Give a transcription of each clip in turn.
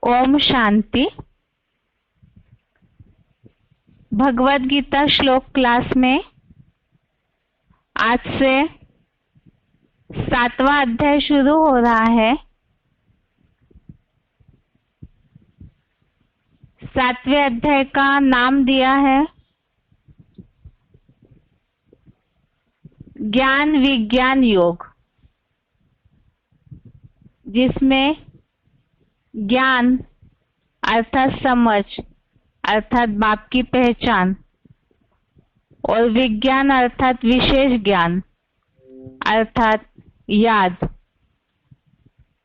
ओम शांति। भगवत गीता श्लोक क्लास में आज से 7वां अध्याय शुरू हो रहा है। 7वें अध्याय का नाम दिया है ज्ञान विज्ञान योग, जिसमें ज्ञान अर्थात समझ अर्थात बाप की पहचान और विज्ञान अर्थात विशेष ज्ञान अर्थात याद,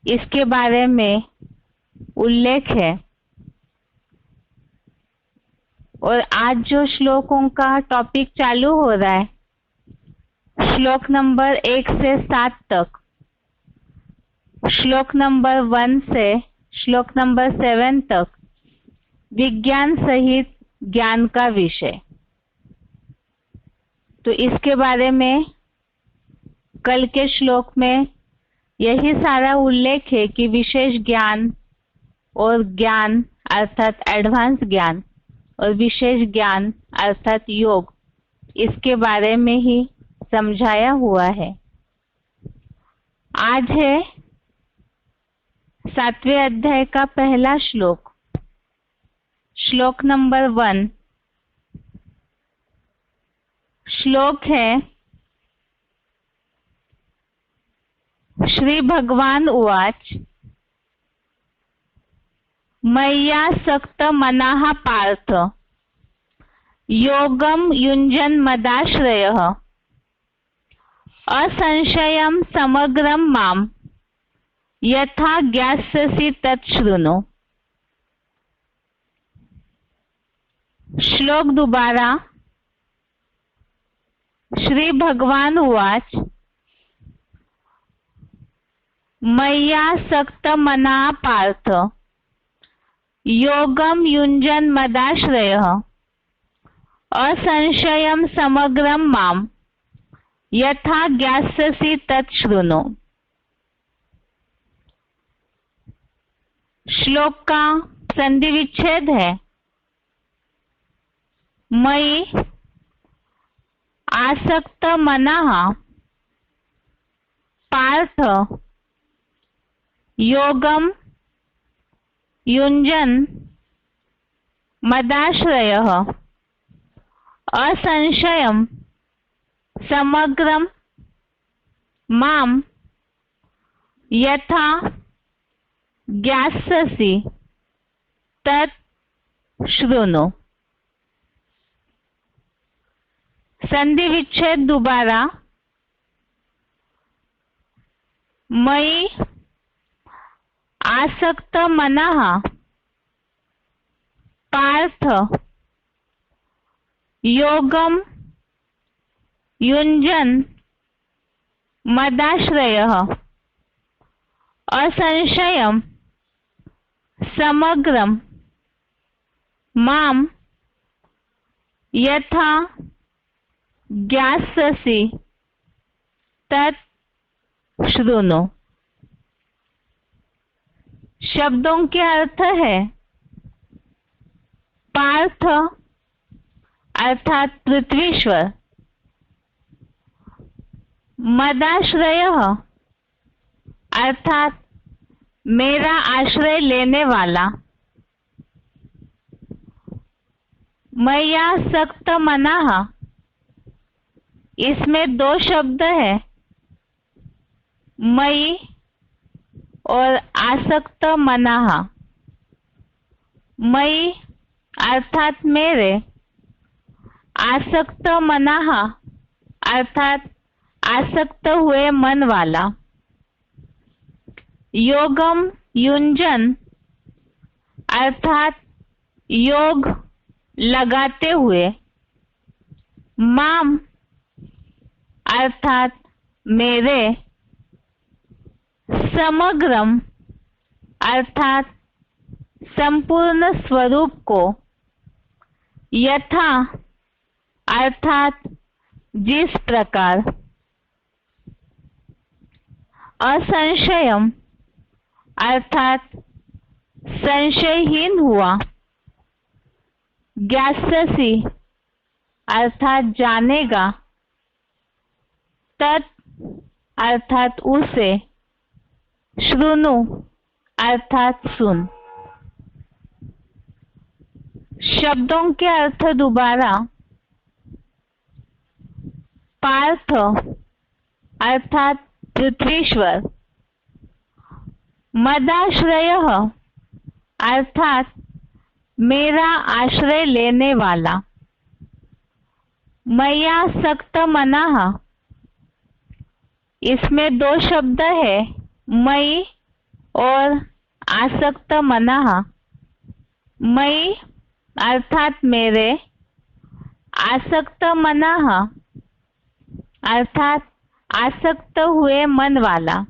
इसके बारे में उल्लेख है। और आज जो श्लोकों का टॉपिक चालू हो रहा है, श्लोक नंबर 1 से 7 तक, श्लोक नंबर 1 से श्लोक नंबर 7 तक विज्ञान सहित ज्ञान का विषय। तो इसके बारे में कल के श्लोक में यही सारा उल्लेख है कि विशेष ज्ञान और ज्ञान अर्थात एडवांस ज्ञान और विशेष ज्ञान अर्थात योग, इसके बारे में ही समझाया हुआ है। आज है 7वें अध्याय का पहला श्लोक, श्लोक नंबर 1। श्लोक है, श्री भगवान उवाच मय्यासक्त मनाः पार्थ योगं युञ्जन् मदाश्रयः असंशयं समग्रं मां यथा ज्ञास्यसि तत् शृणु। श्लोक दोबारा। श्री भगवान उवाच मय्यासक्त मनाः पार्थ योगं युञ्जन् मदाश्रयः असंशयं समग्रं मां यथा ज्ञास्यसि तत् शृणु। श्लोक का संधि विच्छेद है मयि आसक्त मनः पार्थ योगं युञ्जन् मदाश्रयः असंशयं समग्रं मां यथा ज्ञास्यसि तत् शृणु। संधि विच्छेद दोबारा। मयि आसक्त मनः पार्थ योगं युञ्जन् मदाश्रयः असंशयं समग्रं मां यथा ज्ञास्यसि तत् शृणु। शब्दों के अर्थ है पार्थ अर्थात पृथ्वीश्वर, मदाश्रयः अर्थात मेरा आश्रय लेने वाला, मय्यासक्त मनः, इसमें 2 शब्द है मयि और आसक्त मनः। मयि अर्थात मेरे, आसक्त मनः अर्थात आसक्त हुए मन वाला, योगम युञ्जन् अर्थात योग लगाते हुए, माम अर्थात मेरे, समग्रम अर्थात संपूर्ण स्वरूप को, यथा अर्थात जिस प्रकार, असंशयम अर्थात संशयहीन हुआ। ज्ञास्यसि अर्थात जानेगा, तत् अर्थात उसे, शृणु अर्थात सुन। शब्दों के अर्थ दोबारा। पार्थ अर्थात पृथ्वीश्वर। मदाश्रयः अर्थात मेरा आश्रय लेने वाला। मया सक्त मनाः, इसमें दो शब्द है, मई और आसक्त मनाः। मई अर्थात मेरे, आसक्त मनाः अर्थात आसक्त हुए मन वाला।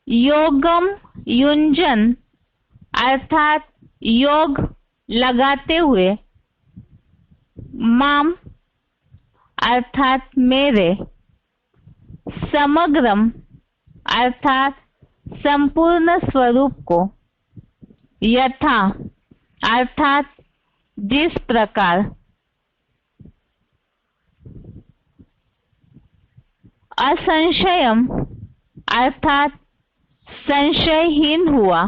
योगम युंजन अर्थात योग लगाते हुए। माम अर्थात मेरे। समग्रम अर्थात संपूर्ण स्वरूप को। यथा अर्थात जिस प्रकार। असंशयम अर्थात संशयहीन हुआ।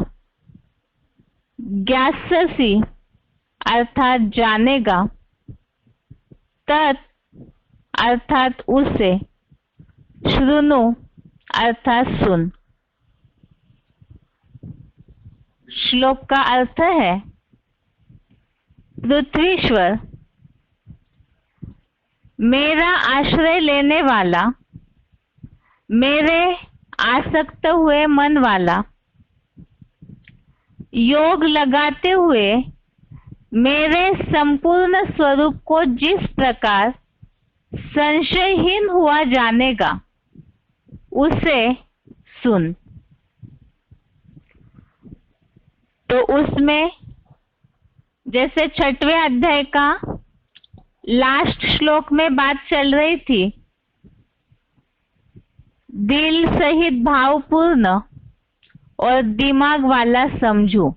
ज्ञास्यसि अर्थात जानेगा। तत् अर्थात उसे। शृणु अर्थात सुन। श्लोक का अर्थ है, पृथ्वीश्वर मेरा आश्रय लेने वाला, मेरे आसक्त हुए मन वाला। योग लगाते हुए मेरे संपूर्ण स्वरूप को जिस प्रकार संशयहीन हुआ जानेगा, उसे सुन। तो उसमें जैसे 6वें अध्याय का लास्ट श्लोक में बात चल रही थी, दिल सहित भावपूर्ण और दिमाग वाला समझू।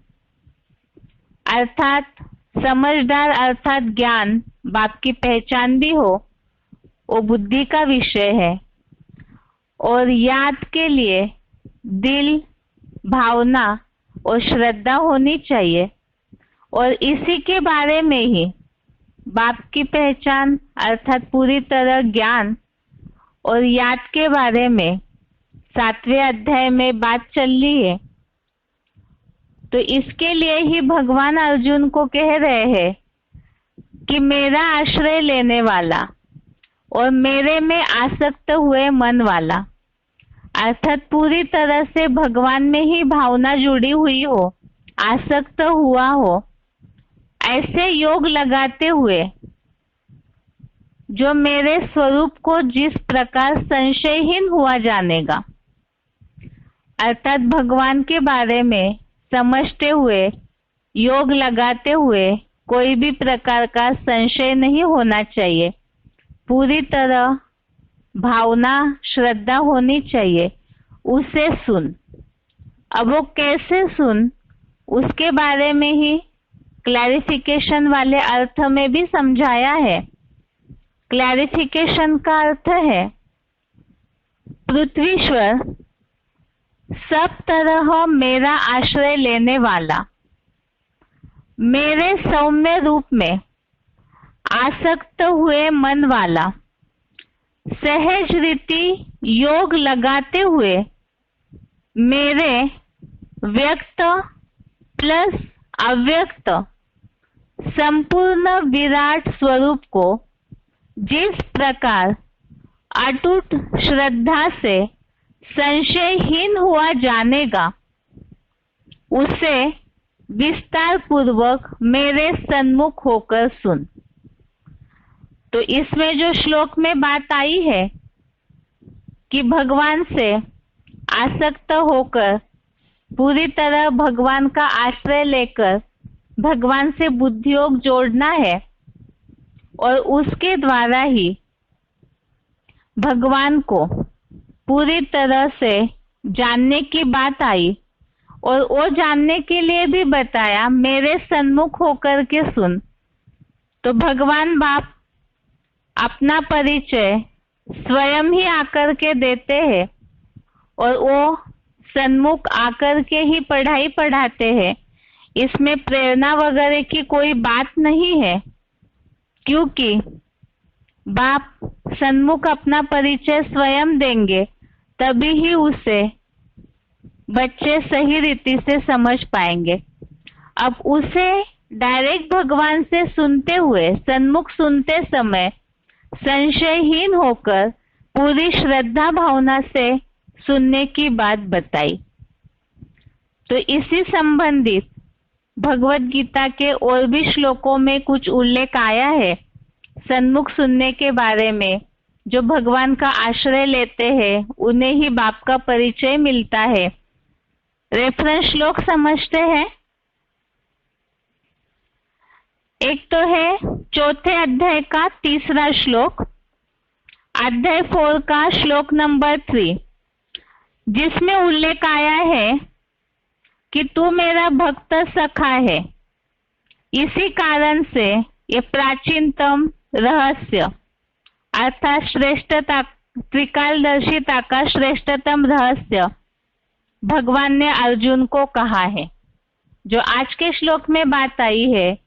अर्थात समझदार अर्थात ज्ञान बाप की पहचान भी हो, वो बुद्धि का विषय है। और याद के लिए दिल, भावना और श्रद्धा होनी चाहिए। और इसी के बारे में ही बाप की पहचान अर्थात पूरी तरह ज्ञान और याद के बारे में 7वें अध्याय में बात चल रही है। तो इसके लिए ही भगवान अर्जुन को कह रहे हैं कि मेरा आश्रय लेने वाला और मेरे में आसक्त हुए मन वाला, अर्थात पूरी तरह से भगवान में ही भावना जुड़ी हुई हो, आसक्त हुआ हो, ऐसे योग लगाते हुए जो मेरे स्वरूप को जिस प्रकार संशयहीन हुआ जानेगा, अर्थात भगवान के बारे में समझते हुए, योग लगाते हुए कोई भी प्रकार का संशय नहीं होना चाहिए। पूरी तरह भावना, श्रद्धा होनी चाहिए। उसे सुन। अब वो कैसे सुन, उसके बारे में ही क्लैरिफिकेशन वाले अर्थ में भी समझाया है। क्लैरिफिकेशन का अर्थ है, पृथ्वीश्वर सब तरह मेरा आश्रय लेने वाला, मेरे सौम्य रूप में आसक्त हुए मन वाला, सहज रीति योग लगाते हुए मेरे व्यक्त प्लस अव्यक्त संपूर्ण विराट स्वरूप को जिस प्रकार अटूट श्रद्धा से संशयहीन हुआ जानेगा, उसे विस्तार पूर्वक मेरे सन्मुख होकर सुन। तो इसमें जो श्लोक में बात आई है कि भगवान से आसक्त होकर पूरी तरह भगवान का आश्रय लेकर भगवान से बुद्धि योग जोड़ना है और उसके द्वारा ही भगवान को पूरी तरह से जानने की बात आई और वो जानने के लिए भी बताया मेरे सन्मुख होकर के सुन। तो भगवान बाप अपना परिचय स्वयं ही आकर के देते हैं और वो सन्मुख आकर के ही पढ़ाई पढ़ाते हैं। इसमें प्रेरणा वगैरह की कोई बात नहीं है, क्योंकि बाप सन्मुख अपना परिचय स्वयं देंगे, तभी ही उसे बच्चे सही रीति से समझ पाएंगे। अब उसे डायरेक्ट भगवान से सुनते हुए, सन्मुख सुनते समय संशयहीन होकर पूरी श्रद्धा भावना से सुनने की बात बताई। तो इसी संबंधित भगवत गीता के और भी श्लोकों में कुछ उल्लेख आया है सन्मुख सुनने के बारे में। जो भगवान का आश्रय लेते हैं उन्हें ही बाप का परिचय मिलता है। रेफरेंस श्लोक समझते हैं। एक तो है चौथे अध्याय का 3रा श्लोक, अध्याय 4 का श्लोक नंबर 3, जिसमें उल्लेख आया है कि तू मेरा भक्त सखा है। इसी कारण से ये प्राचीनतम रहस्य अर्थात श्रेष्ठता, त्रिकालदर्शिता का श्रेष्ठतम रहस्य भगवान ने अर्जुन को कहा है। जो आज के श्लोक में बात आई है,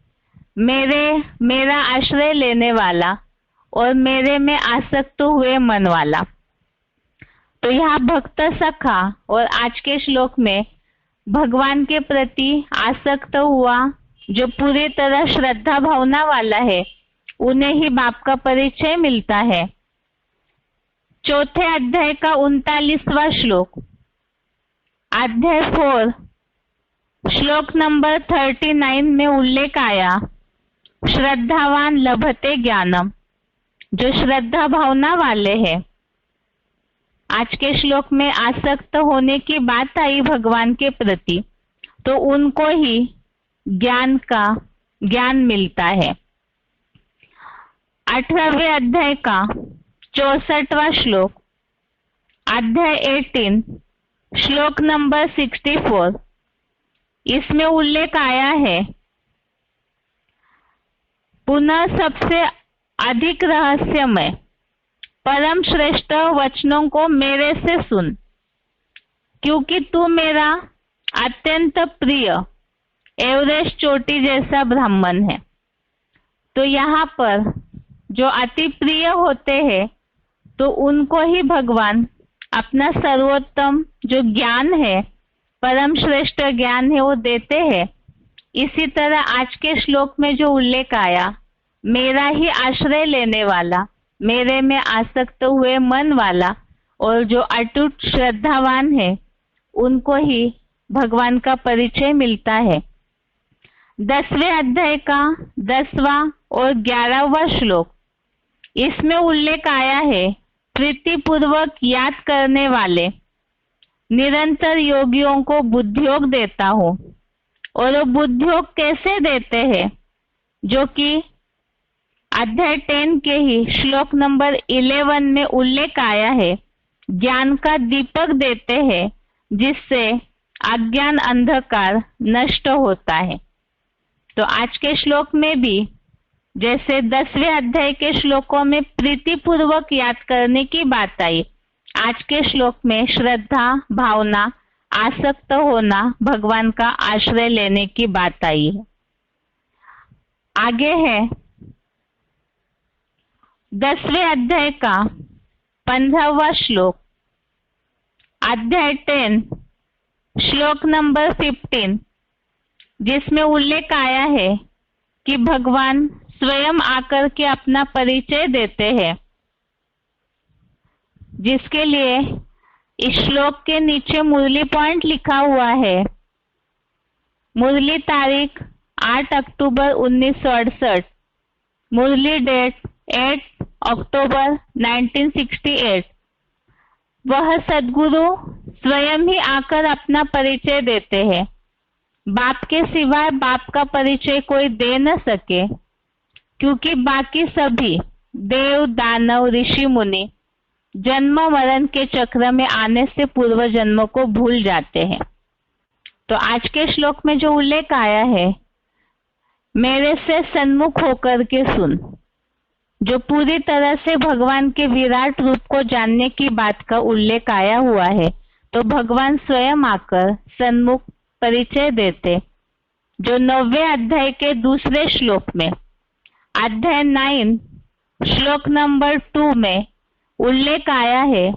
मेरा आश्रय लेने वाला और मेरे में आसक्त हुए मन वाला। तो यहाँ भक्त सखा और आज के श्लोक में भगवान के प्रति आसक्त हुआ जो पूरी तरह श्रद्धा भावना वाला है, उन्हें ही बाप का परिचय मिलता है। चौथे अध्याय का 39वां श्लोक, अध्याय 4 श्लोक नंबर 39 में उल्लेख आया श्रद्धावान लभते ज्ञानम, जो श्रद्धा भावना वाले हैं। आज के श्लोक में आसक्त होने की बात आई भगवान के प्रति, तो उनको ही ज्ञान मिलता है। 18वें अध्याय का 64वां श्लोक, अध्याय 18 श्लोक नंबर 64, इसमें उल्लेख आया है पुनः सबसे अधिक रहस्यमय परम श्रेष्ठ वचनों को मेरे से सुन, क्योंकि तू मेरा अत्यंत प्रिय एवरेस्ट चोटी जैसा ब्राह्मण है। तो यहाँ पर जो अति प्रिय होते हैं, तो उनको ही भगवान अपना सर्वोत्तम जो ज्ञान है, परम श्रेष्ठ ज्ञान है, वो देते हैं। इसी तरह आज के श्लोक में जो उल्लेख आया मेरा ही आश्रय लेने वाला, मेरे में आसक्त हुए मन वाला और जो अटूट श्रद्धावान है, उनको ही भगवान का परिचय मिलता है। 10वें अध्याय का 10वां और 11वां श्लोक, इसमें उल्लेख आया है प्रीतिपूर्वक याद करने वाले निरंतर योगियों को बुद्धियोग देता हूँ। और वो बुद्धियोग कैसे देते हैं, जो कि अध्याय 10 के ही श्लोक नंबर 11 में उल्लेख आया है, ज्ञान का दीपक देते हैं जिससे अज्ञान अंधकार नष्ट होता है। तो आज के श्लोक में भी जैसे 10वें अध्याय के श्लोकों में प्रीतिपूर्वक याद करने की बात आई, आज के श्लोक में श्रद्धा भावना, आसक्त होना, भगवान का आश्रय लेने की बात आई है। आगे है 10वें अध्याय का 15वां श्लोक, अध्याय 10 श्लोक नंबर 15, जिसमें उल्लेख आया है कि भगवान स्वयं आकर के अपना परिचय देते हैं, जिसके लिए इस श्लोक के नीचे मुरली पॉइंट लिखा हुआ है। मुरली तारीख 8 अक्टूबर 1968, मुरली डेट 8 अक्टूबर 1968। वह सद्गुरु स्वयं ही आकर अपना परिचय देते हैं। बाप के सिवाय बाप का परिचय कोई दे न सके, क्योंकि बाकी सभी देव दानव ऋषि मुनि जन्म मरण के चक्र में आने से पूर्व जन्मों को भूल जाते हैं। तो आज के श्लोक में जो उल्लेख आया है, मेरे से सन्मुख होकर के सुन, जो पूरी तरह से भगवान के विराट रूप को जानने की बात का उल्लेख आया हुआ है, तो भगवान स्वयं आकर सन्मुख परिचय देते। जो 9वें अध्याय के दूसरे श्लोक में, अध्याय 9 श्लोक नंबर 2 में उल्लेख आया है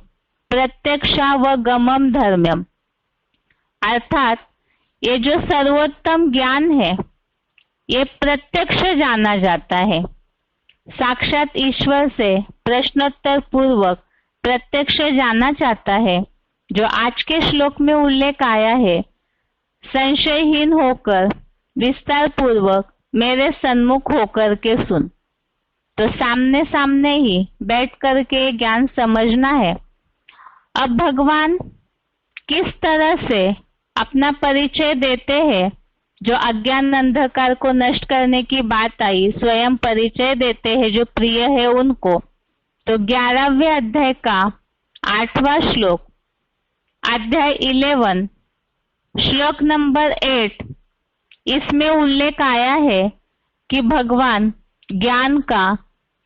प्रत्यक्षा व गमम धर्म्यम, अर्थात ये जो सर्वोत्तम ज्ञान है ये प्रत्यक्ष जाना जाता है। साक्षात ईश्वर से प्रश्नोत्तर पूर्वक प्रत्यक्ष जाना चाहता है। जो आज के श्लोक में उल्लेख आया है, संशयहीन होकर विस्तार पूर्वक मेरे सन्मुख होकर के सुन, तो सामने सामने ही बैठ करके ज्ञान समझना है। अब भगवान किस तरह से अपना परिचय देते हैं, जो अज्ञान अंधकार को नष्ट करने की बात आई, स्वयं परिचय देते हैं जो प्रिय है उनको। तो 11वें अध्याय का 8वां श्लोक, अध्याय 11 श्लोक नंबर 8, इसमें उल्लेख आया है कि भगवान ज्ञान का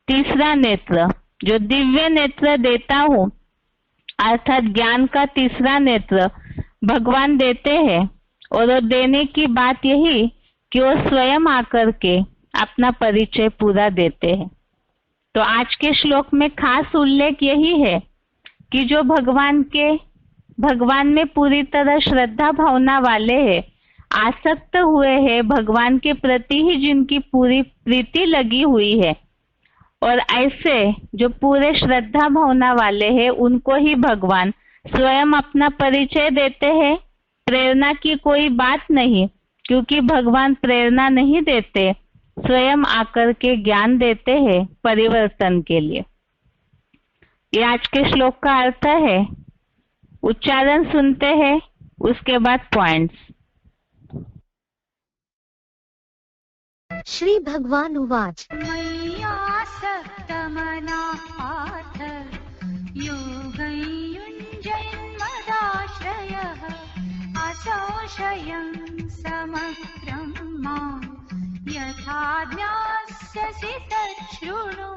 तीसरा नेत्र, जो दिव्य नेत्र देता हूं, अर्थात ज्ञान का तीसरा नेत्र भगवान देते हैं। और वो देने की बात यही कि वो स्वयं आकर के अपना परिचय पूरा देते हैं। तो आज के श्लोक में खास उल्लेख यही है कि जो भगवान में पूरी तरह श्रद्धा भावना वाले हैं, आसक्त हुए हैं, भगवान के प्रति ही जिनकी पूरी प्रीति लगी हुई है, और ऐसे जो पूरे श्रद्धा भावना वाले हैं उनको ही भगवान स्वयं अपना परिचय देते हैं। प्रेरणा की कोई बात नहीं, क्योंकि भगवान प्रेरणा नहीं देते, स्वयं आकर के ज्ञान देते हैं परिवर्तन के लिए। ये आज के श्लोक का अर्थ है। उच्चारण सुनते हैं, उसके बाद पॉइंट्स। श्री भगवान उवाच मय्यासक्तमना पार्थ योगयुञ्जन्मदाश्रयः असंशयं समग्रं मां यथा ज्ञास्यसि तच्छृणु।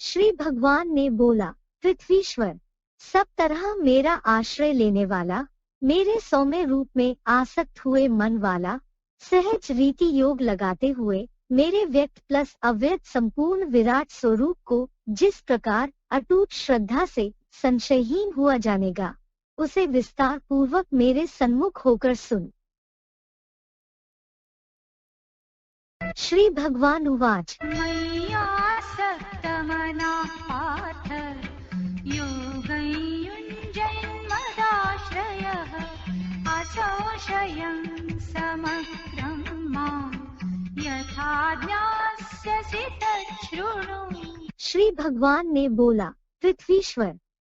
श्री भगवान ने बोला, पृथ्वीश्वर, सब तरह मेरा आश्रय लेने वाला, मेरे सौम्य रूप में आसक्त हुए मन वाला, सहज रीति योग लगाते हुए मेरे व्यक्त प्लस अव्यक्त संपूर्ण विराट स्वरूप को जिस प्रकार अटूट श्रद्धा से संशयहीन हुआ जानेगा, उसे विस्तार पूर्वक मेरे सन्मुख होकर सुन। श्री भगवान उवाच मय्यासक्तमना पार्थ योगयुञ्जन्मदाश्रयः असंशयं समग्रं मां यथा ज्ञास्यसि तच्छृणु। श्री भगवान ने बोला, पृथ्वीश्वर,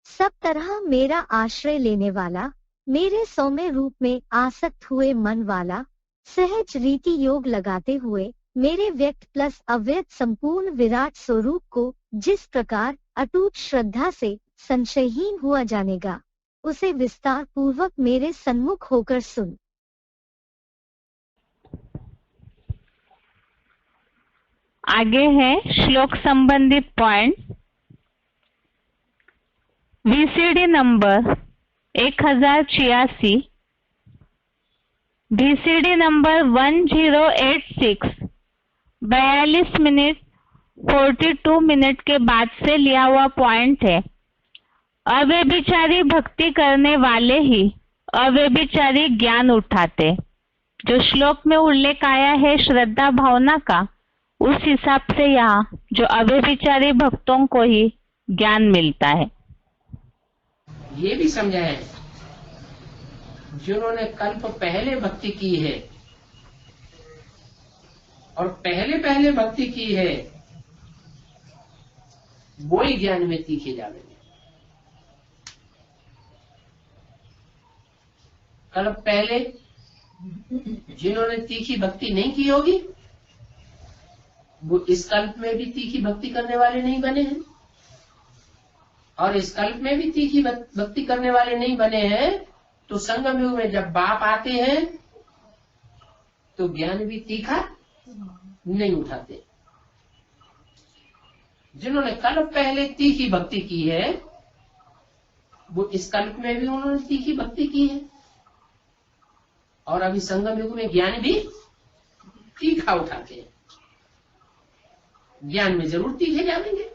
सब तरह मेरा आश्रय लेने वाला, मेरे सौम्य रूप में आसक्त हुए मन वाला, सहज रीति योग लगाते हुए मेरे व्यक्त प्लस अव्यक्त संपूर्ण विराट स्वरूप को जिस प्रकार अटूट श्रद्धा से संशयहीन हुआ जानेगा, उसे विस्तार पूर्वक मेरे सन्मुख होकर सुन। आगे है श्लोक संबंधित point. VCD number 1086, VCD number 1086 42 minute 42 minute के बाद से लिया हुआ पॉइंट है। अव्यभिचारी भक्ति करने वाले ही अव्यभिचारी ज्ञान उठाते। जो श्लोक में उल्लेख आया है श्रद्धा भावना का, उस हिसाब से यहाँ जो अव्यभिचारी भक्तों को ही ज्ञान मिलता है। ये भी समझा है जिन्होंने कल्प पहले भक्ति की है और पहले भक्ति की है, वो ही ज्ञान में तीखे जावेंगे। कल्प पहले जिन्होंने तीखी भक्ति नहीं की होगी, वो इस कल्प में भी तीखी भक्ति करने वाले नहीं बने हैं, और इस कल्प में भी तीखी भक्ति करने वाले नहीं बने हैं। तो संगम युग में जब बाप आते हैं तो ज्ञान भी तीखा नहीं उठाते। जिन्होंने कल्प पहले तीखी भक्ति की है वो इस कल्प में भी उन्होंने तीखी भक्ति की है, और अभी संगम युग में ज्ञान भी तीखा उठाते हैं। ज्ञान में जरूर तीखे जाएंगे।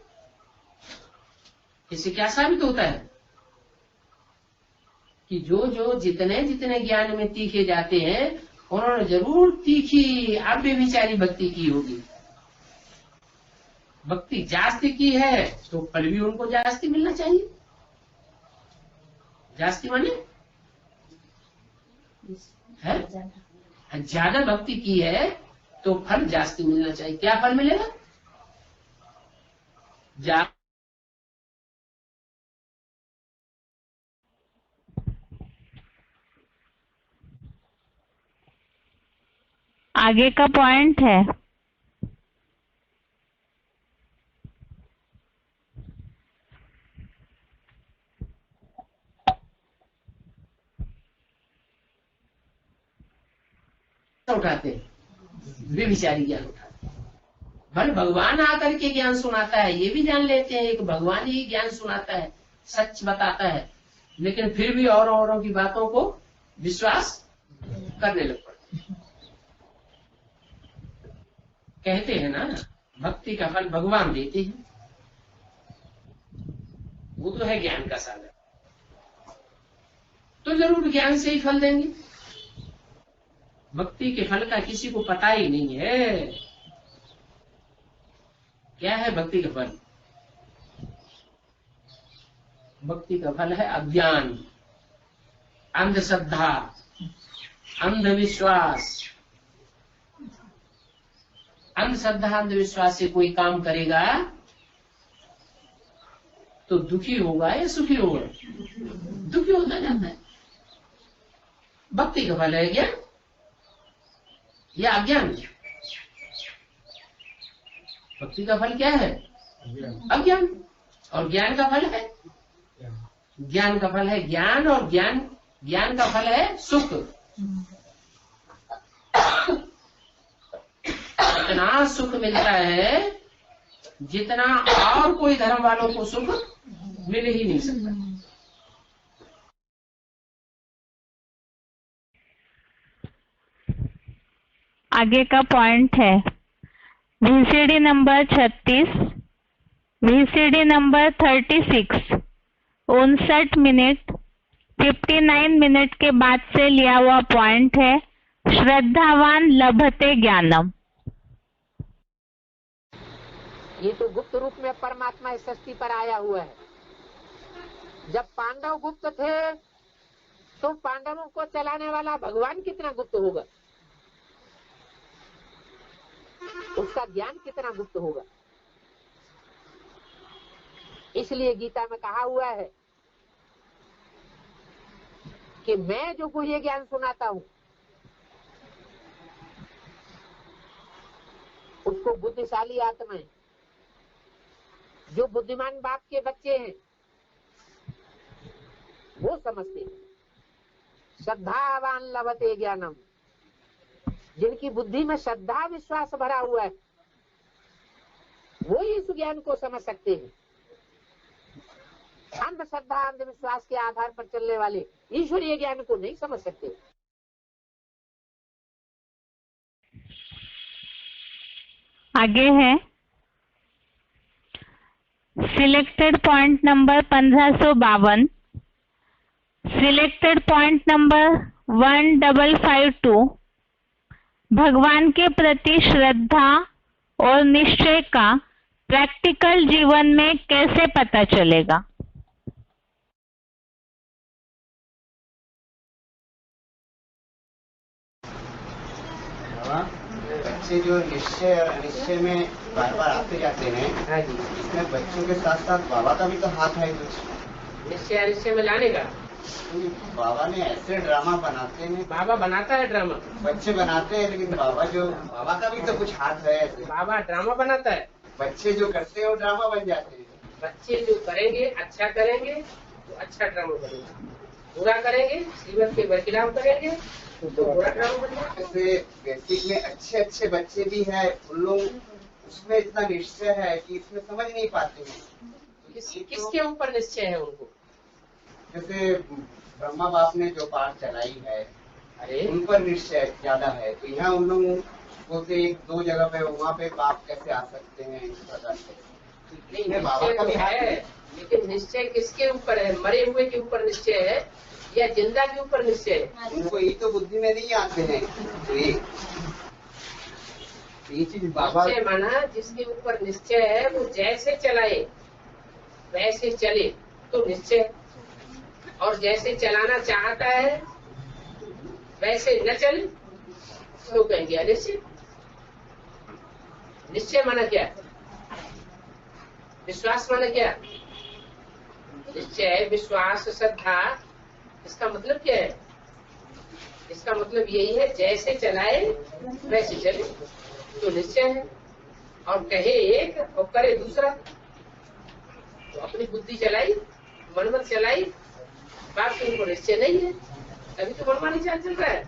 इससे क्या साबित होता है कि जो जितने जितने ज्ञान में तीखे जाते हैं उन्होंने जरूर तीखी अव्यभिचारी भक्ति की होगी। भक्ति जास्ती की है तो फल भी उनको जास्ती मिलना चाहिए। जास्ती माने है, ज्यादा भक्ति की है तो फल जास्ती मिलना चाहिए। क्या फल मिलेगा? आगे का पॉइंट है उठाते वे विचारी ज्ञान उठाते। भले भगवान आकर के ज्ञान सुनाता है, ये भी जान लेते हैं कि भगवान ही ज्ञान सुनाता है, सच बताता है, लेकिन फिर भी औरों की बातों को विश्वास करने लग पड़ते। कहते हैं ना, भक्ति का फल भगवान देते हैं, वो तो है ज्ञान का साधन, तो जरूर ज्ञान से ही फल देंगे। भक्ति के फल का किसी को पता ही नहीं है। क्या है भक्ति का फल? भक्ति का फल है अज्ञान, अंधश्रद्धा, अंधविश्वास। अंधश्रद्धा अंधविश्वास से कोई काम करेगा तो दुखी होगा या सुखी होगा? दुखी होता जाता है। भक्ति का फल है ज्ञान या अज्ञान? भक्ति का फल क्या है? अज्ञान। और ज्ञान का फल है? ज्ञान का फल है ज्ञान, और ज्ञान का फल है सुख। इतना सुख मिलता है जितना और कोई धर्म वालों को सुख मिल ही नहीं सकता। आगे का पॉइंट है VCD number 36, VCD number 36, 59 minute 59 minute के बाद से लिया हुआ पॉइंट है। श्रद्धावान लभते ज्ञानम। ये तो गुप्त रूप में परमात्मा इस सृष्टि पर आया हुआ है। जब पांडव गुप्त थे तो पांडवों को चलाने वाला भगवान कितना गुप्त होगा, उसका ज्ञान कितना गुप्त होगा। इसलिए गीता में कहा हुआ है कि मैं जो गुह्य ज्ञान सुनाता हूं उसको बुद्धिशाली आत्माएं, जो बुद्धिमान बाप के बच्चे हैं, वो समझते हैं। श्रद्धावान लभते ज्ञानम, जिनकी बुद्धि में श्रद्धा विश्वास भरा हुआ है वो इस ज्ञान को समझ सकते हैं। अंधश्रद्धा अंधविश्वास के आधार पर चलने वाले ईश्वरीय ज्ञान को नहीं समझ सकते। आगे है selected point number 1552, selected point number 1552। भगवान के प्रति श्रद्धा और निश्चय का प्रैक्टिकल जीवन में कैसे पता चलेगा? बच्चे जो निश्चय और अनिश्चय में बार बार आते जाते हैं, इसमें बच्चों के साथ साथ बाबा का भी तो हाथ है कुछ। निश्चय अनिश्चय में लाने का बाबा ने ऐसे ड्रामा बनाते हैं। बाबा बनाता है ड्रामा, बच्चे बनाते हैं, लेकिन बाबा का भी तो कुछ हाथ है ऐसे। बाबा ड्रामा बनाता है, बच्चे जो करते हैं वो ड्रामा बन जाते हैं। बच्चे जो करेंगे अच्छा करेंगे तो अच्छा ड्रामा बनेगा, बुरा करेंगे श्रीमत के बरखिलाफ करेंगे जैसे बेसिक में अच्छे अच्छे बच्चे भी हैं, उन लोग उसमें इतना निश्चय है कि इसमें समझ नहीं पाते हैं। किसके ऊपर निश्चय है उनको? जैसे ब्रह्मा बाप ने जो पाठ चलाई है, अरे उन पर निश्चय ज्यादा है, तो यहाँ उन लोग बोलते एक दो जगह पे वहाँ पे बाप कैसे आ सकते हैं इस प्रकार से। नहीं, बाबा का भी निश्चय है, लेकिन निश्चय किसके ऊपर है? मरे हुए के ऊपर निश्चय है या जिंदा के ऊपर निश्चय है? उनको ये तो बुद्धि में नहीं आते हैं। तो ये चीज बाबा निश्चय माना जिसके ऊपर निश्चय है वो जैसे चलाए वैसे चले तो निश्चय, और जैसे चलाना चाहता है वैसे न चले तो कहेंगे अनिश्चय। निश्चय माना क्या? विश्वास माना क्या? निश्चय, विश्वास, श्रद्धा, इसका मतलब क्या है? इसका मतलब यही है जैसे चलाए वैसे चले तो निश्चय है, और कहे एक और करे दूसरा। तो अपनी बुद्धि चलाई, मनमत चलाई, बाप के ऊपर निश्चय नहीं है, अभी तो मनमानी चाल चल रहा है।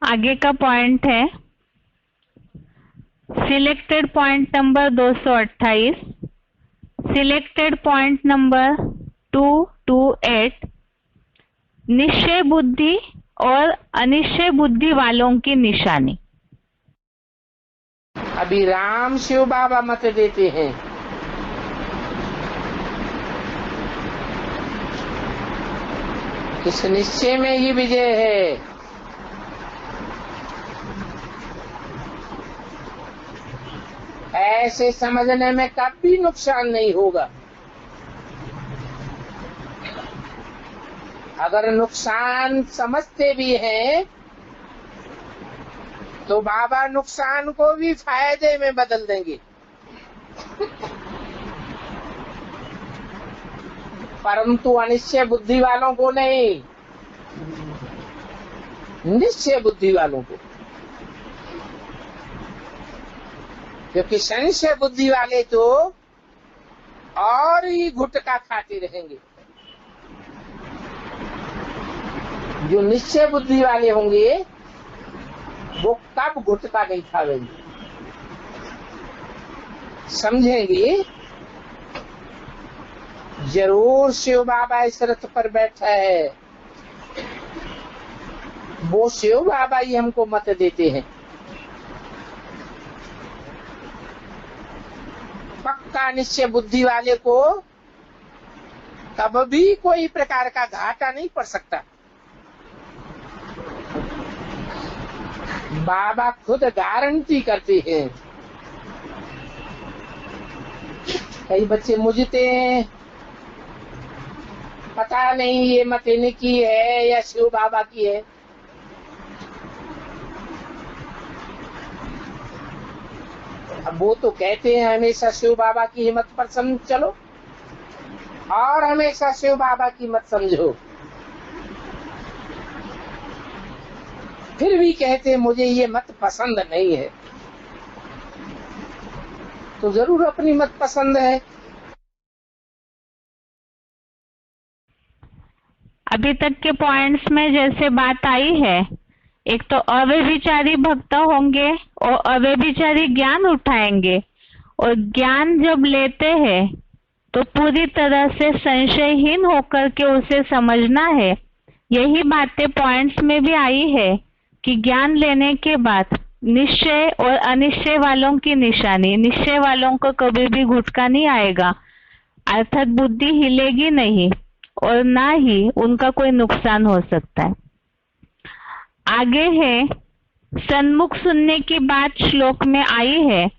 आगे का पॉइंट है selected point number 228, selected point number 228, निश्चय बुद्धि और अनिश्चय बुद्धि वालों की निशानी। अभी राम शिव बाबा मत देते हैं। इस निश्चय में ही विजय है। ऐसे समझने में कभी नुकसान नहीं होगा। अगर नुकसान समझते भी हैं तो बाबा नुकसान को भी फायदे में बदल देंगे, परंतु अनिश्चय बुद्धि वालों को नहीं, निश्चय बुद्धि वालों को। क्योंकि संशय बुद्धि वाले तो और ही गुटका खाते रहेंगे। जो निश्चय बुद्धि वाले होंगे वो कब गुटका नहीं खावेंगे, समझेंगे जरूर शिव बाबा इस रथ पर बैठा है, वो शिव बाबा ही हमको मत देते हैं। पक्का निश्चय बुद्धि वाले को कभी कोई प्रकार का घाटा नहीं पड़ सकता। बाबा खुद गारंटी करते हैं। कई बच्चे मुझते हैं, पता नहीं ये मत इनकी है या शिव बाबा की है। अब वो तो कहते हैं हमेशा शिव बाबा की हिम्मत पर समझ चलो और हमेशा शिव बाबा की मत समझो, फिर भी कहते हैं मुझे ये मत पसंद नहीं है। तो जरूर अपनी मत पसंद है। अभी तक के पॉइंट्स में जैसे बात आई है, एक तो अव्यभिचारी भक्त होंगे और अव्यभिचारी ज्ञान उठाएंगे, और ज्ञान जब लेते हैं तो पूरी तरह से संशयहीन होकर के उसे समझना है। यही बातें पॉइंट्स में भी आई है कि ज्ञान लेने के बाद निश्चय और अनिश्चय वालों की निशानी, निश्चय वालों को कभी भी गुटका नहीं आएगा, अर्थात बुद्धि हिलेगी नहीं और ना ही उनका कोई नुकसान हो सकता है। आगे है सन्मुख सुनने की बात श्लोक में आई है,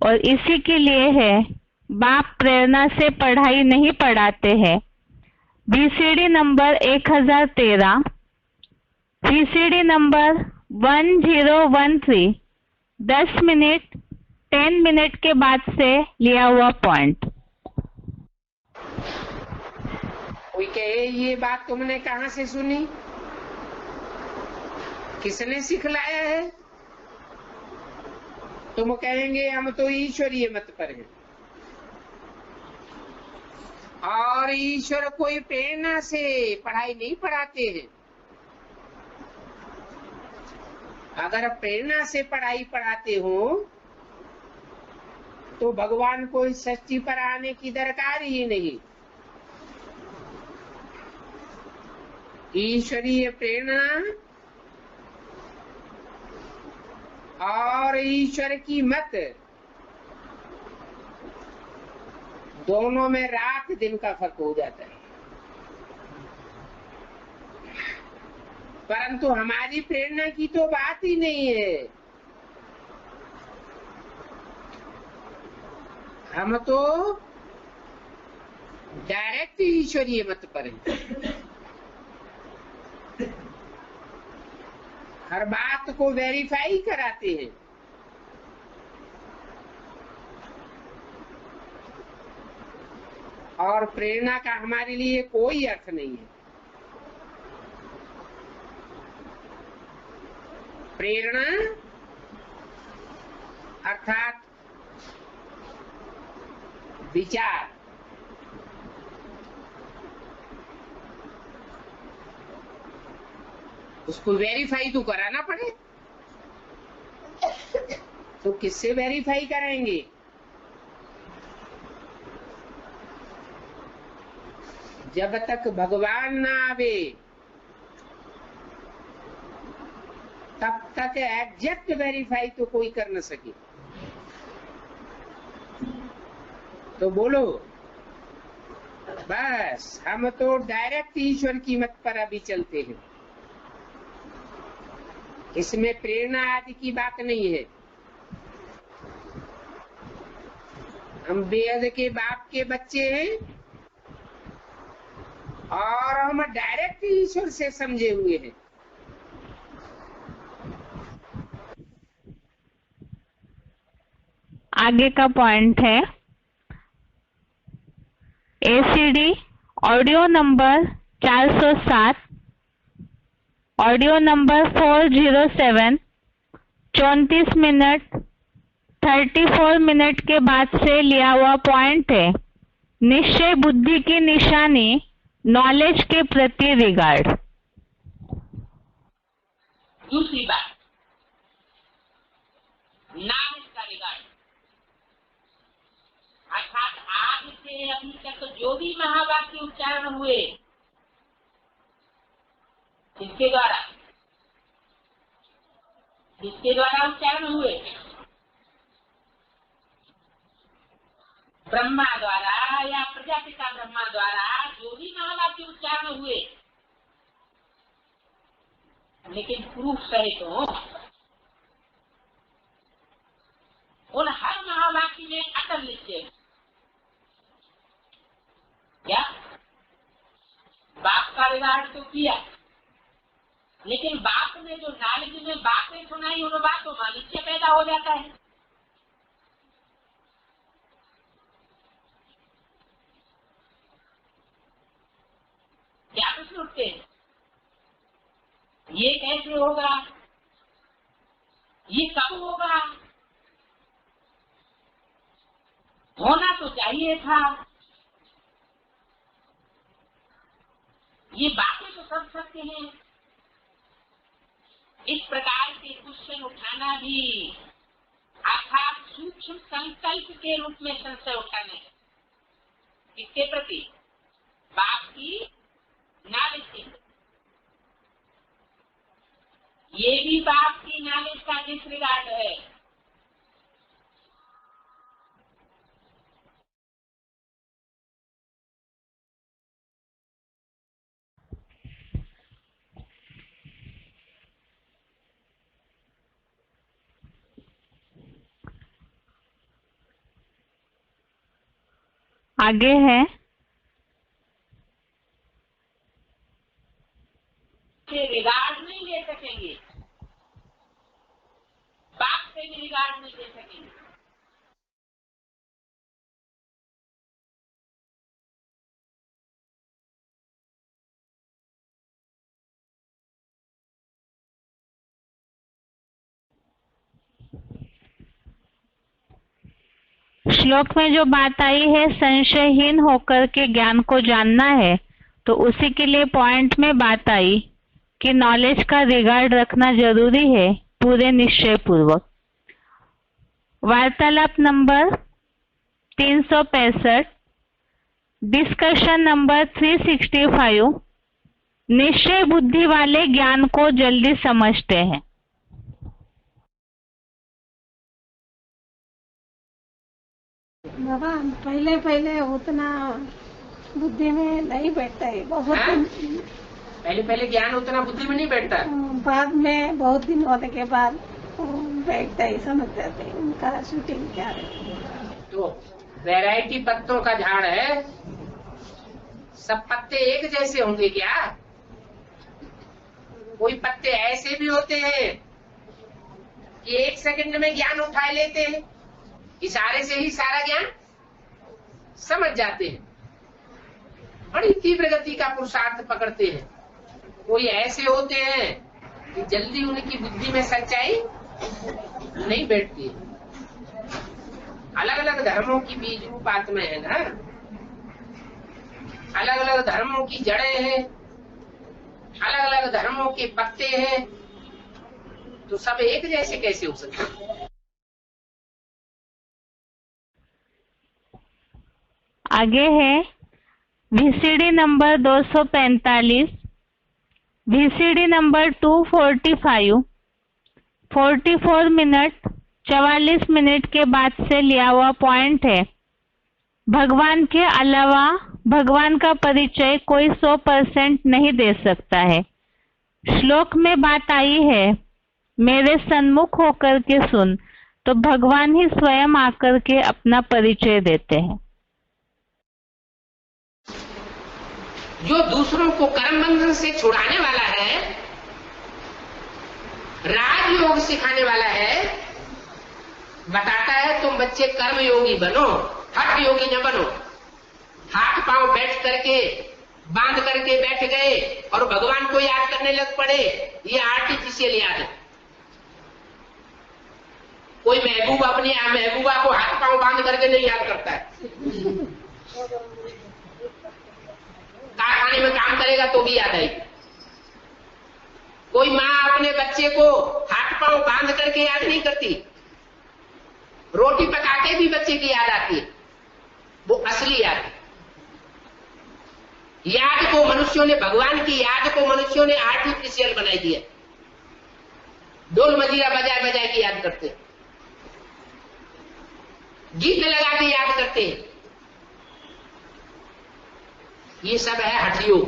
और इसी के लिए है बाप प्रेरणा से पढ़ाई नहीं पढ़ाते हैं। BCD number 1013, BCD number 1013, 10 minute 10 minute के बाद से लिया हुआ पॉइंट। कोई कहे ये बात तुमने कहाँ से सुनी, किसने सिखलाया है? तुम कहेंगे हम तो ईश्वरीय मत पर हैं। और ईश्वर कोई प्रेरणा से पढ़ाई नहीं पढ़ाते हैं। अगर प्रेरणा से पढ़ाई पढ़ाते हो तो भगवान को इस सृष्टि पर आने की दरकार ही नहीं। ईश्वरीय प्रेरणा और ईश्वर की मत, दोनों में रात दिन का फर्क हो जाता है। परंतु हमारी प्रेरणा की तो बात ही नहीं है। हम तो डायरेक्ट ईश्वरीय मत पर हैं। हर बात को वेरीफाई कराते हैं। और प्रेरणा का हमारे लिए कोई अर्थ नहीं है। प्रेरणा अर्थात विचार, उसको वेरीफाई तो कराना पड़े। तो किससे वेरीफाई कराएंगे? जब तक भगवान ना आवे तब तक एग्जैक्ट वेरीफाई तो कोई कर न सके। तो बोलो, बस हम तो डायरेक्ट ईश्वर की मत पर अभी चलते हैं। इसमें प्रेरणा आदि की बात नहीं है। हम वेद के बाप के बच्चे हैं और हम डायरेक्ट ईश्वर से समझे हुए हैं। आगे का पॉइंट है ACD audio number 407, audio number 407, 34 minute 34 minute के बाद से लिया हुआ पॉइंट है। निश्चय बुद्धि की निशानी नॉलेज के प्रति रिगार्ड। दूसरी बात, नॉलेज का रिगार्ड, अर्थात आज से अभी तक जो भी महावाक्य उच्चारण हुए किसके द्वारा उच्चारण हुए? ब्रह्मा द्वारा या प्रजापिता ब्रह्मा द्वारा जो भी महावाक्य उच्चारण हुए, लेकिन प्रूफ सहित हो, उन हर महावाक्य में अटल निश्चय। क्या बाप का रिगार्ड तो किया, लेकिन बाप ने जो नॉलेज में बातें सुनाई, उन बातों में निश्चय पैदा हो जाता है। क्या प्रश्न उठते हैं? ये कैसे होगा? ये कब होगा? होना तो चाहिए था। ये बातें तो सब सत्य हैं। इस प्रकार के क्वेश्चन उठाना भी अर्थात सूक्ष्म संकल्प के रूप में संशय उठाना है। इसके प्रति बाप की नॉलेज के, ये भी बाप की नॉलेज का डिसरिगार्ड है। आगे है रिगार्ड नहीं ले सकेंगे, बाप से भी रिगार्ड नहीं ले सकेंगे। श्लोक में जो बात आई है संशयहीन होकर के ज्ञान को जानना है, तो उसी के लिए पॉइंट में बात आई कि नॉलेज का रिगार्ड रखना जरूरी है पूरे निश्चय पूर्वक। वार्तालाप नंबर 365, डिस्कशन नंबर 365, निश्चय बुद्धि वाले ज्ञान को जल्दी समझते हैं। बाबा पहले पहले उतना बुद्धि में नहीं बैठता है, बहुत पहले ज्ञान उतना बुद्धि में नहीं बैठता, बाद में बहुत दिन होने के बाद बैठता है, समझ जाते हैं उनका शूटिंग क्या है। तो वैरायटी पत्तों का झाड़ है, सब पत्ते एक जैसे होंगे क्या? कोई पत्ते ऐसे भी होते हैं कि 1 सेकंड में ज्ञान उठा लेते हैं, इशारे से ही सारा ज्ञान समझ जाते हैं, बड़ी तीव्र गति का पुरुषार्थ पकड़ते हैं। कोई ऐसे होते हैं कि जल्दी उनकी बुद्धि में सच्चाई नहीं बैठती। अलग अलग धर्मों की बीज रूप आत्मा है ना, अलग अलग धर्मों की जड़ें हैं, अलग अलग धर्मों के पत्ते हैं, तो सब एक जैसे कैसे हो सकते हैं? आगे है VCD number 245, VCD number 245, 44 minute 44 minute के बाद से लिया हुआ पॉइंट है। भगवान के अलावा भगवान का परिचय कोई 100% नहीं दे सकता है। श्लोक में बात आई है मेरे सन्मुख होकर के सुन, तो भगवान ही स्वयं आकर के अपना परिचय देते हैं। जो दूसरों को कर्म बंधन से छुड़ाने वाला है, राजयोग सिखाने वाला है, बताता है तुम बच्चे कर्म योगी बनो, हठ योगी न बनो। हाथ पांव बैठ करके बांध करके बैठ गए और भगवान को याद करने लग पड़े, ये आर्टिफिशियल याद है। कोई महबूब अपनी महबूबा को हाथ पांव बांध करके नहीं याद करता है। कारखाने में काम करेगा तो भी याद आएगी। कोई माँ अपने बच्चे को हाथ पांव बांध करके याद नहीं करती, रोटी पका के भी बच्चे की याद आती है, वो असली याद है। याद को मनुष्यों ने, भगवान की याद को मनुष्यों ने आर्टिफिशियल बनाई दिया। ढोल मजीरा बजाय बजाय के याद करते हैं, गीत लगा के याद करते हैं। ये सब है हठयोग,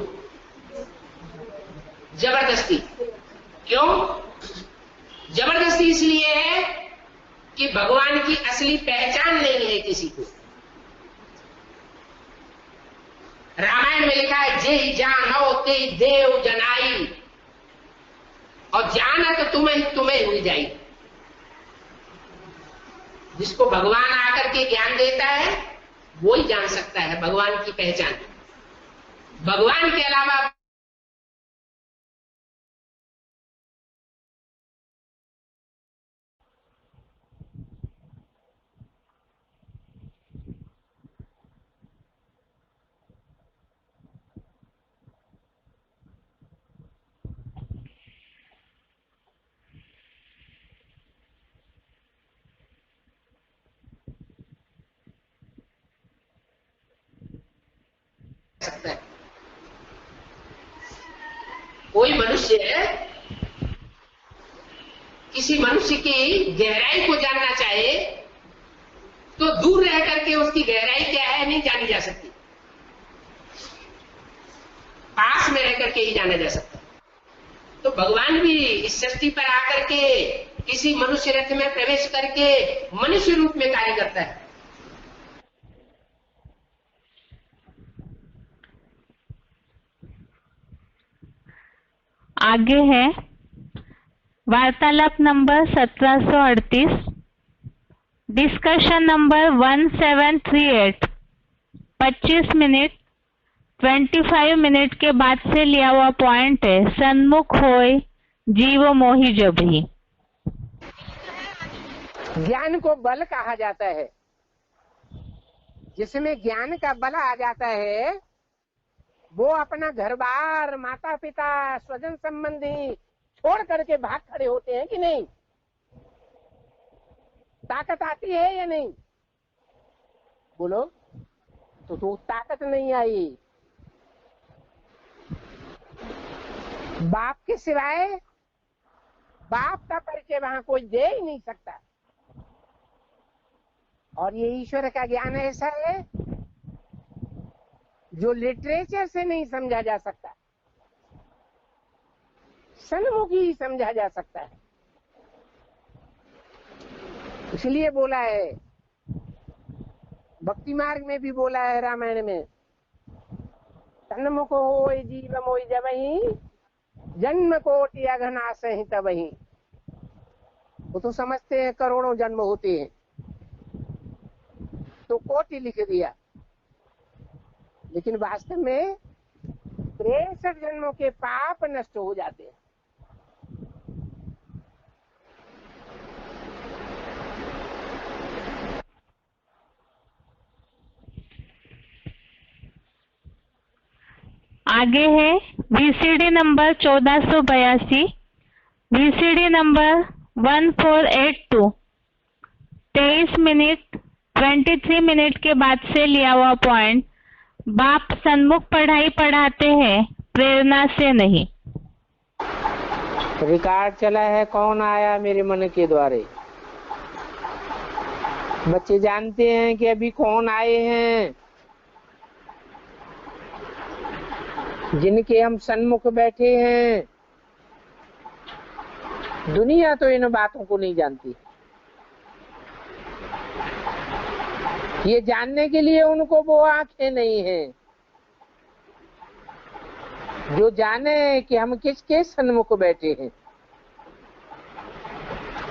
जबरदस्ती। क्यों जबरदस्ती? इसलिए है कि भगवान की असली पहचान नहीं है किसी को। रामायण में लिखा है जे जानो ते देव जनाई, और जानत तुम्हें हुई जाई। जिसको भगवान आकर के ज्ञान देता है वो ही जान सकता है भगवान की पहचान। भगवान के अलावा सकता है। कोई मनुष्य किसी मनुष्य की गहराई को जानना चाहे तो दूर रह करके उसकी गहराई क्या है नहीं जानी जा सकती, पास में रह करके ही जाना जा सकता। तो भगवान भी इस सृष्टि पर आकर के किसी मनुष्य रथ में प्रवेश करके मनुष्य रूप में कार्य करता है। आगे है वार्तालाप number 1738, discussion number 1738, 25 minute 25 minute के बाद से लिया हुआ पॉइंट है सन्मुख होय जीव मोहि जभी। ज्ञान को बल कहा जाता है, जिसमें ज्ञान का बल आ जाता है, वो अपना घर बार, माता पिता, स्वजन संबंधी छोड़ करके भाग खड़े होते हैं कि नहीं? ताकत आती है या नहीं? बोलो। तो ताकत नहीं आई। बाप के सिवाय बाप का परिचय वहां कोई दे ही नहीं सकता। और ये ईश्वर का ज्ञान ऐसा है जो लिटरेचर से नहीं समझा जा सकता, सन्मुख ही समझा जा सकता है। इसलिए बोला है, भक्ति मार्ग में भी बोला है, रामायण में, सन्मुख होय जीव मोय जबहि, जन्म कोटि अघनाश ही तबहि। वो तो समझते हैं करोड़ों जन्म होते हैं, तो कोटि लिख दिया, लेकिन वास्तव में 63 जन्मों के पाप नष्ट हो जाते हैं। आगे है VCD number 1482, VCD number 1482, 23 minute 23 minute के बाद से लिया हुआ पॉइंट। बाप सन्मुख पढ़ाई पढ़ाते हैं, प्रेरणा से नहीं। रिकॉर्ड चला है, कौन आया मेरे मन के द्वारे। बच्चे जानते हैं कि अभी कौन आए हैं, जिनके हम सन्मुख बैठे हैं। दुनिया तो इन बातों को नहीं जानती। ये जानने के लिए उनको वो आंखें नहीं हैं जो जाने कि हम किसके सन्मुख बैठे हैं।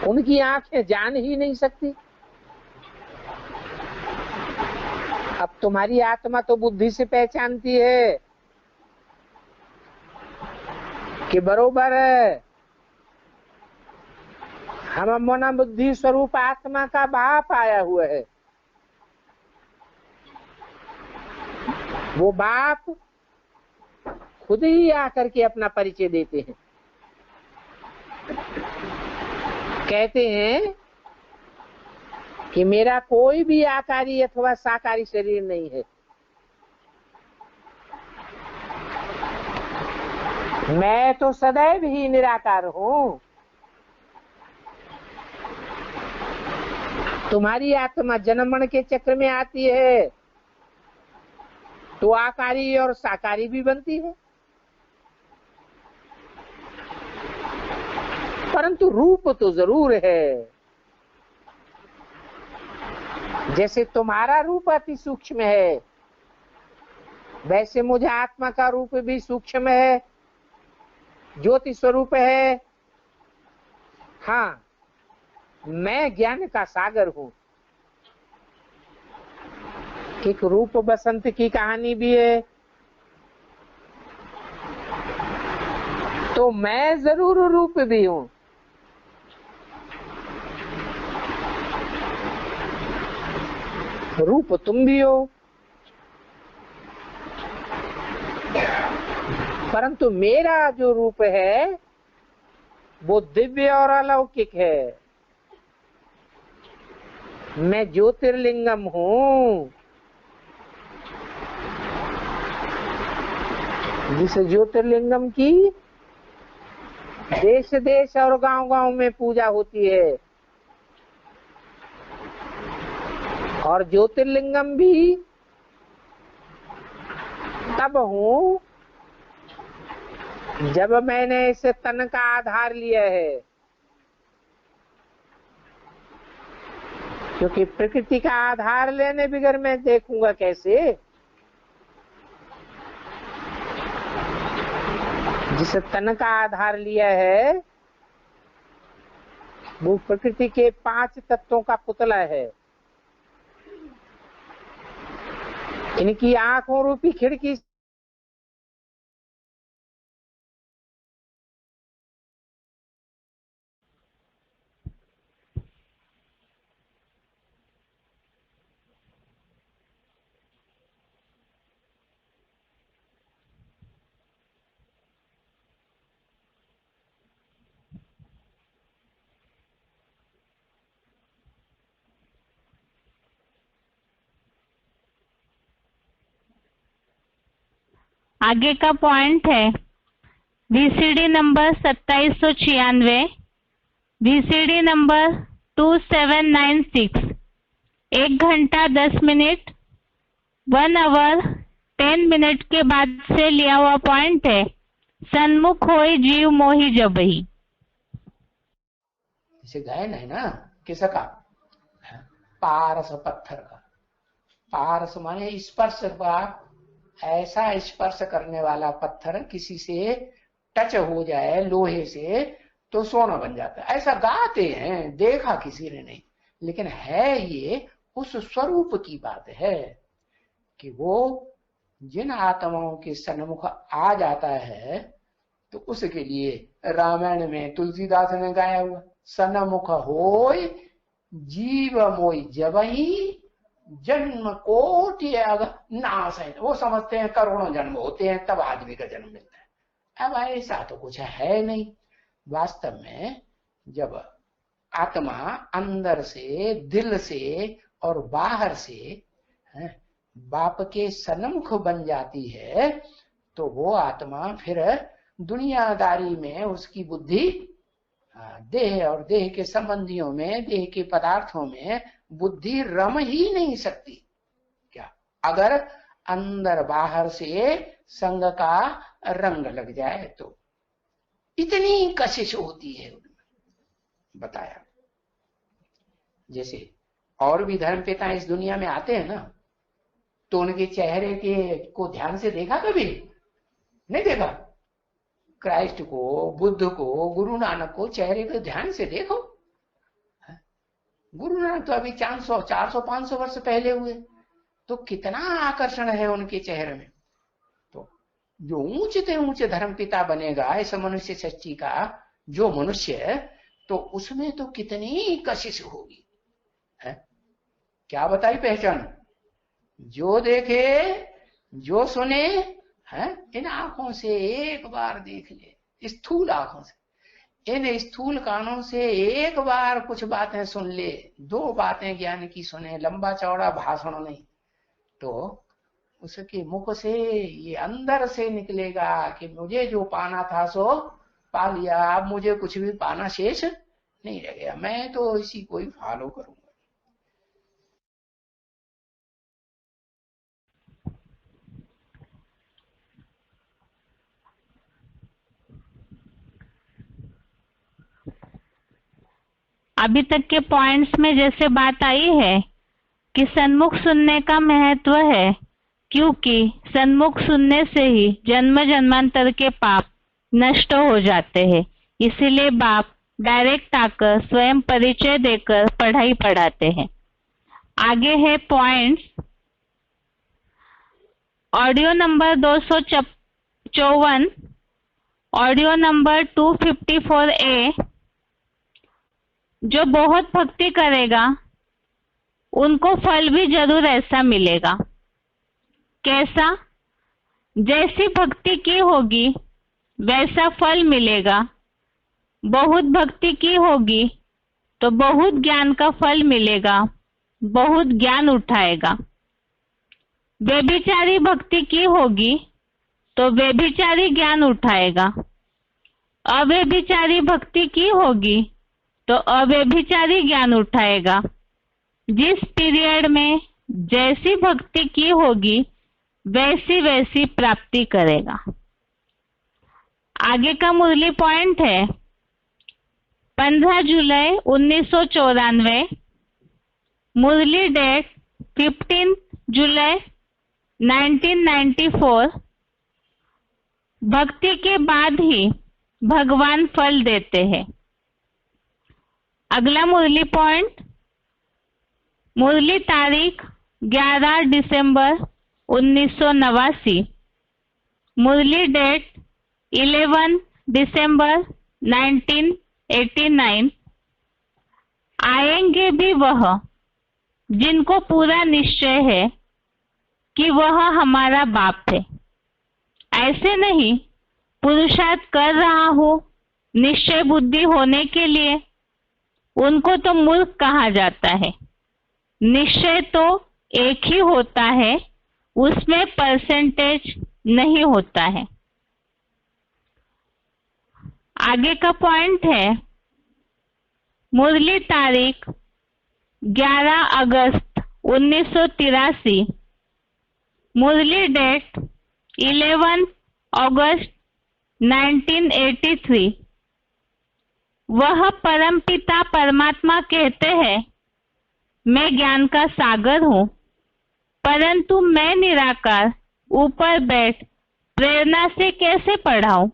उनकी आंखें जान ही नहीं सकती। अब तुम्हारी आत्मा तो बुद्धि से पहचानती है कि बरोबर हम मन बुद्धि स्वरूप आत्मा का बाप आया हुआ है। वो बाप खुद ही आकर के अपना परिचय देते हैं। कहते हैं कि मेरा कोई भी आकारी अथवा साकारी शरीर नहीं है, मैं तो सदैव ही निराकार हूँ। तुम्हारी आत्मा जन्म मरण के चक्र में आती है तो आकारी और साकारी भी बनती है, परंतु रूप तो जरूर है। जैसे तुम्हारा रूप अति सूक्ष्म है, वैसे मुझे आत्मा का रूप भी सूक्ष्म है, ज्योति स्वरूप है। हाँ, मैं ज्ञान का सागर हूँ। एक रूप बसंत की कहानी भी है, तो मैं जरूर रूप भी हूँ। रूप तुम भी हो, परंतु मेरा जो रूप है वो दिव्य और अलौकिक है। मैं ज्योतिर्लिंगम हूँ। जिस ज्योतिर्लिंगम की देश देश और गांव गांव में पूजा होती है, और ज्योतिर्लिंगम भी तब हूँ जब मैंने इस तन का आधार लिया है, क्योंकि प्रकृति का आधार लेने बगैर मैं देखूंगा कैसे। जिस तन का आधार लिया है वो प्रकृति के 5 तत्वों का पुतला है। इनकी आंखों रूपी खिड़की आगे का पॉइंट है VCD नंबर 2796, VCD नंबर 2796, 1 घंटा 10 मिनट 1 आवर 10 मिनट के बाद से लिया हुआ पॉइंट है। सन्मुख होई जीव मोहि जबहि। जैसे गायन है ना किसका, पारस पत्थर का। पारस माने स्पर्श का, ऐसा स्पर्श करने वाला पत्थर किसी से टच हो जाए लोहे से तो सोना बन जाता है। ऐसा गाते हैं, देखा किसी ने नहीं, लेकिन है ये उस स्वरूप की बात है कि वो जिन आत्माओं के सन्मुख आ जाता है तो उसके लिए रामायण में तुलसीदास ने गाया हुआ, सन्मुख होय जीव मोय जबहि जन्म कोटि अग नाश है। वो समझते हैं करोड़ों जन्म होते हैं तब आदमी का जन्म मिलता है। अब ऐसा तो कुछ है नहीं। वास्तव में जब आत्मा अंदर से, दिल से और बाहर से बाप के सन्मुख बन जाती है तो वो आत्मा फिर दुनियादारी में उसकी बुद्धि देह और देह के संबंधियों में, देह के पदार्थों में बुद्धि रम ही नहीं सकती। क्या अगर अंदर बाहर से संग का रंग लग जाए तो इतनी कशिश होती है उनमें। बताया जैसे और भी धर्म पिता इस दुनिया में आते हैं ना, तो उनके चेहरे के को ध्यान से देखा कभी? नहीं देखा। क्राइस्ट को, बुद्ध को, गुरु नानक को चेहरे को ध्यान से देखो। गुरु नानक तो अभी 400, 500 वर्ष पहले हुए, तो कितना आकर्षण है उनके चेहरे में। तो जो ऊंचे से ऊंचे धर्म पिता बनेगा इस मनुष्य सृष्टि का जो मनुष्य, तो उसमें तो कितनी कशिश होगी है? क्या बताई पहचान? जो देखे, जो सुने है, इन आंखों से एक बार देख ले, स्थूल आंखों से, इन स्थूल कानों से एक बार कुछ बातें सुन ले, 2 बातें ज्ञान की सुने, लंबा चौड़ा भाषण नहीं, तो उसके मुख से ये अंदर से निकलेगा कि मुझे जो पाना था सो पा लिया, अब मुझे कुछ भी पाना शेष नहीं रह गया, मैं तो इसी को ही फॉलो करूंगा। अभी तक के पॉइंट्स में जैसे बात आई है कि सन्मुख सुनने का महत्व है, क्योंकि सन्मुख सुनने से ही जन्म जन्मांतर के पाप नष्ट हो जाते हैं। इसीलिए बाप डायरेक्ट आकर स्वयं परिचय देकर पढ़ाई पढ़ाते हैं। आगे है points. Audio number 254, audio number 254A। जो बहुत भक्ति करेगा उनको फल भी जरूर ऐसा मिलेगा। कैसा? जैसी भक्ति की होगी वैसा फल मिलेगा। बहुत भक्ति की होगी तो बहुत ज्ञान का फल मिलेगा, बहुत ज्ञान उठाएगा। व्यभिचारी भक्ति की होगी तो व्यभिचारी ज्ञान उठाएगा। अव्यभिचारी भक्ति की होगी तो अव्यभिचारी ज्ञान उठाएगा। जिस पीरियड में जैसी भक्ति की होगी वैसी वैसी प्राप्ति करेगा। आगे का मुरली पॉइंट है 15 जुलाई 1994, मुरली डेट 15 जुलाई 1994। भक्ति के बाद ही भगवान फल देते हैं। अगला मुरली पॉइंट, मुरली तारीख 11 दिसंबर 1989, मुरली डेट 11 दिसंबर 1989। आएंगे भी वह जिनको पूरा निश्चय है कि वह हमारा बाप है। ऐसे नहीं पुरुषार्थ कर रहा हो निश्चय बुद्धि होने के लिए, उनको तो मूर्ख कहा जाता है। निश्चय तो एक ही होता है, उसमें परसेंटेज नहीं होता है। आगे का पॉइंट है, मुरली तारीख 11 अगस्त 1983, मुरली डेट 11 अगस्त 1983। वह परमपिता परमात्मा कहते हैं, मैं ज्ञान का सागर हूँ, परंतु मैं निराकार ऊपर बैठ प्रेरणा से कैसे पढ़ाऊं?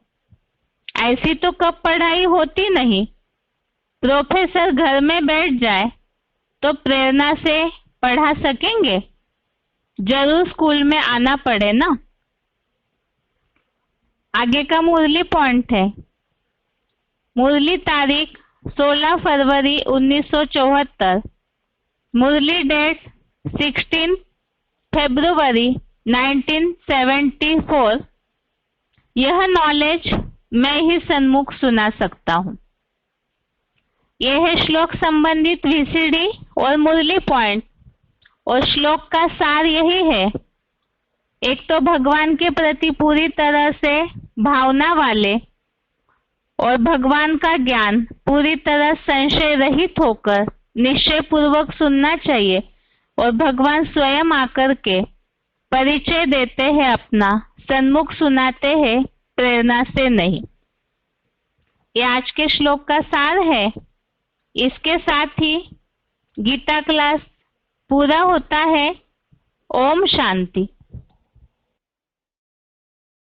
ऐसी तो कब पढ़ाई होती नहीं। प्रोफेसर घर में बैठ जाए तो प्रेरणा से पढ़ा सकेंगे? जरूर स्कूल में आना पड़े ना। आगे का मुरली पॉइंट है, मुरली तारीख 16 फरवरी 1974, मुरली डेट 16 फरवरी 1974। यह नॉलेज मैं ही सन्मुख सुना सकता हूँ। यह है श्लोक संबंधित वीसीडी और मुरली पॉइंट। और श्लोक का सार यही है, एक तो भगवान के प्रति पूरी तरह से भावना वाले और भगवान का ज्ञान पूरी तरह संशय रहित होकर निश्चय पूर्वक सुनना चाहिए, और भगवान स्वयं आकर के परिचय देते हैं अपना, सन्मुख सुनाते हैं, प्रेरणा से नहीं। ये आज के श्लोक का सार है। इसके साथ ही गीता क्लास पूरा होता है। ओम शांति।